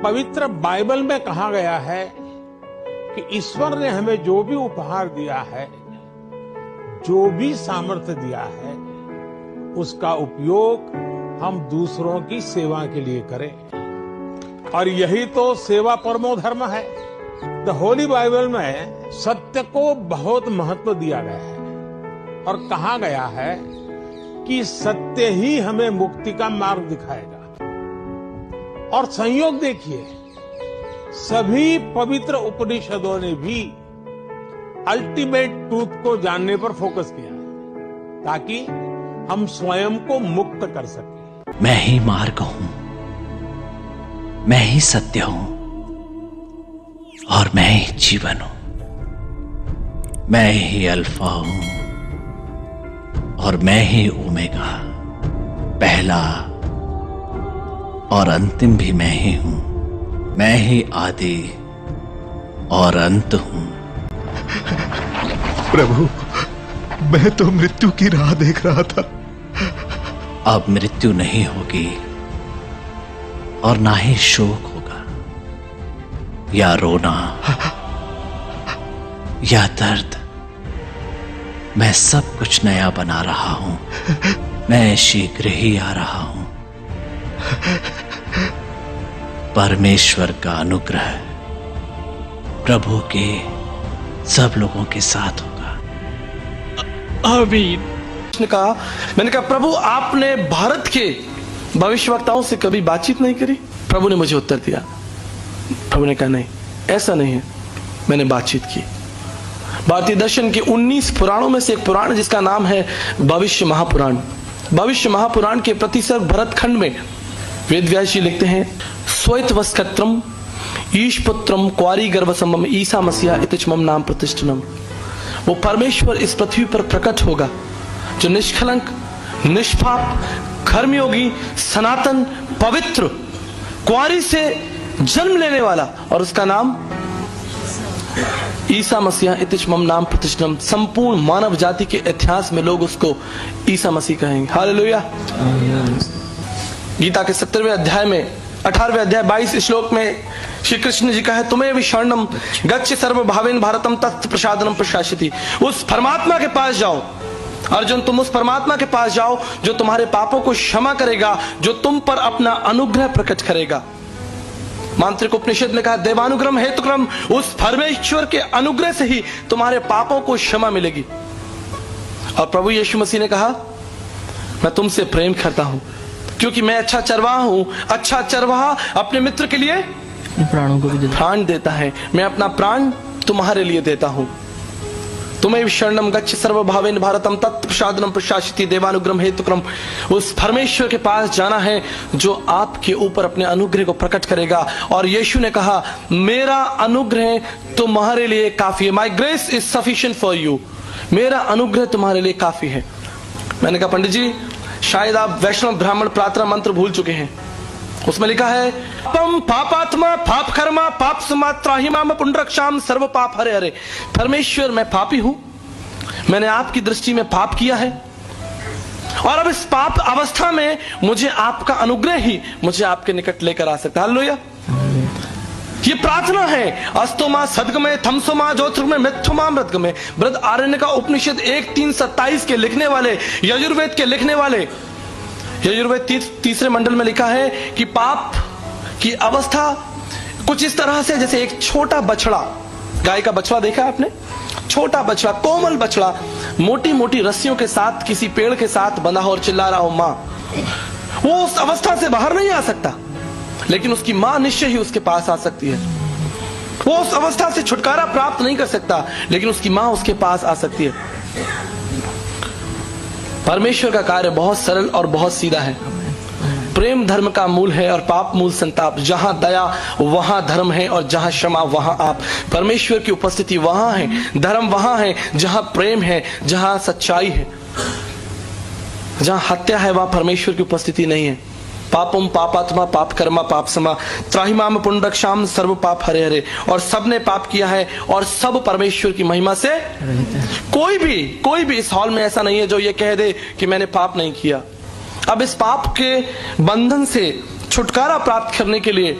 पवित्र बाइबल में कहा गया है कि ईश्वर ने हमें जो भी उपहार दिया है, जो भी सामर्थ्य दिया है, उसका उपयोग हम दूसरों की सेवा के लिए करें। और यही तो सेवा परमो धर्म है। द होली बाइबल में सत्य को बहुत महत्व दिया गया है और कहा गया है कि सत्य ही हमें मुक्ति का मार्ग दिखाएगा। और संयोग देखिए, सभी पवित्र उपनिषदों ने भी अल्टीमेट ट्रूथ को जानने पर फोकस किया है ताकि हम स्वयं को मुक्त कर सकें। मैं ही मार्ग हूं, मैं ही सत्य हूं और मैं ही जीवन हूं। मैं ही अल्फा हूं और मैं ही ओमेगा, पहला और अंतिम भी मैं ही हूं। मैं ही आदि और अंत हूं। प्रभु, मैं तो मृत्यु की राह देख रहा था। अब मृत्यु नहीं होगी और ना ही शोक होगा, या रोना, या दर्द। मैं सब कुछ नया बना रहा हूं। मैं शीघ्र ही आ रहा हूं। परमेश्वर का अनुग्रह प्रभु के सब लोगों के साथ होगा। आमीन। मैंने कहा प्रभु, आपने भारत के भविष्यवक्ताओं से कभी बातचीत नहीं करी? प्रभु ने मुझे उत्तर दिया। प्रभु ने कहा नहीं, ऐसा नहीं है, मैंने बातचीत की। भारतीय दर्शन के 19 पुराणों में से एक पुराण जिसका नाम है भविष्य महापुराण। भविष्य महापुराण के प्रतिसर्ग भरत खंड में वेदव्यास जी लिखते हैं, स्वैतवस्कत्रम ईशपुत्रम क्वारी गर्भसमम ईसा मसीहा इतिचमम नाम प्रतिष्ठनम। वो परमेश्वर इस पृथ्वी पर प्रकट होगा जो निष्कलंक, निष्पाप, कर्मयोगी, सनातन, पवित्र, क्वारी से जन्म लेने वाला, और उसका नाम ईसा मसीहा इतिचमम नाम प्रतिष्ठनम। संपूर्ण मानव जाति के इतिहास में लोग उसको ईसा मसीह कहेंगे। हालेलुया। गीता के 17वें अध्याय में 18वें अध्याय 22 श्लोक में श्री कृष्ण जी का है, तुम्हें भी शरणम गच्छ सर्वभावेन भारतम तत् प्रसादनम प्रशासिति। उस परमात्मा के पास जाओ अर्जुन, तुम उस परमात्मा के पास जाओ जो तुम्हारे पापों को क्षमा करेगा, जो तुम पर अपना अनुग्रह प्रकट करेगा। मांत्रिक उपनिषद ने कहा, देवानुग्रह हेतुक्रम, उस परमेश्वर के अनुग्रह से ही तुम्हारे पापों को क्षमा मिलेगी। और प्रभु यीशु मसीह ने कहा, मैं तुमसे प्रेम करता हूं क्योंकि मैं अच्छा चरवाहा हूं। अच्छा चरवाहा अपने मित्र के लिए प्राणों को भी प्राण देता है। मैं अपना प्राण तुम्हारे लिए देता हूं। तुम्हें शरणम गच्छ सर्वभावेन भारतम तत् प्रसादनम प्रशासिति देवानुग्रह हेतुक्रम। उस परमेश्वर के पास जाना है जो आपके ऊपर अपने अनुग्रह को प्रकट करेगा। और यीशु ने कहा, मेरा अनुग्रह तुम्हारे लिए काफी है। माई grace is sufficient for you. मेरा अनुग्रह तुम्हारे लिए काफी है। मैंने कहा, पंडित जी, शायद आप वैष्णव ब्राह्मण प्रार्थना मंत्र भूल चुके हैं। उसमें लिखा है, पम पापात्मा पाप कर्मा पाप समात्राहिमाम पुंडरक्षाम सर्व पाप हरे हरे। परमेश्वर, मैं पापी हूं, मैंने आपकी दृष्टि में पाप किया है और अब इस पाप अवस्था में मुझे आपका अनुग्रह ही मुझे आपके निकट लेकर आ सकता है। हालेलुया। ये प्रार्थना है। अस्तोमा सदगमय थमसोमा ज्योतिर्गमय मिथुमा मृतगमय। बृहद आरण्य का उपनिषद 1:3-27 के लिखने वाले, यजुर्वेद के लिखने वाले, यजुर्वेद तीसरे मंडल में लिखा है कि पाप की अवस्था कुछ इस तरह से जैसे एक छोटा बछड़ा, गाय का बछड़ा देखा आपने? छोटा बछड़ा, कोमल बछड़ा, मोटी मोटी रस्सियों के साथ किसी पेड़ के साथ बंधा हो और चिल्ला रहा हो मां। वो उस अवस्था से बाहर नहीं आ सकता, लेकिन उसकी मां निश्चय ही उसके पास आ सकती है। वो उस अवस्था से छुटकारा प्राप्त नहीं कर सकता, लेकिन उसकी मां उसके पास आ सकती है। परमेश्वर का कार्य बहुत सरल और बहुत सीधा है। प्रेम धर्म का मूल है और पाप मूल संताप। जहां दया वहां धर्म है और जहां क्षमा वहां आप। परमेश्वर की उपस्थिति वहां है, धर्म वहां है जहां प्रेम है, जहां सच्चाई है। जहां हत्या है वहां परमेश्वर की उपस्थिति नहीं है। पापम पापात्मा पाप कर्मा पाप समा त्राहिमाम पुंडरक्षाम सर्व पाप हरे हरे। और सबने पाप किया है और सब परमेश्वर की महिमा से कोई भी इस हॉल में ऐसा नहीं है जो ये कह दे कि मैंने पाप नहीं किया। अब इस पाप के बंधन से छुटकारा प्राप्त करने के लिए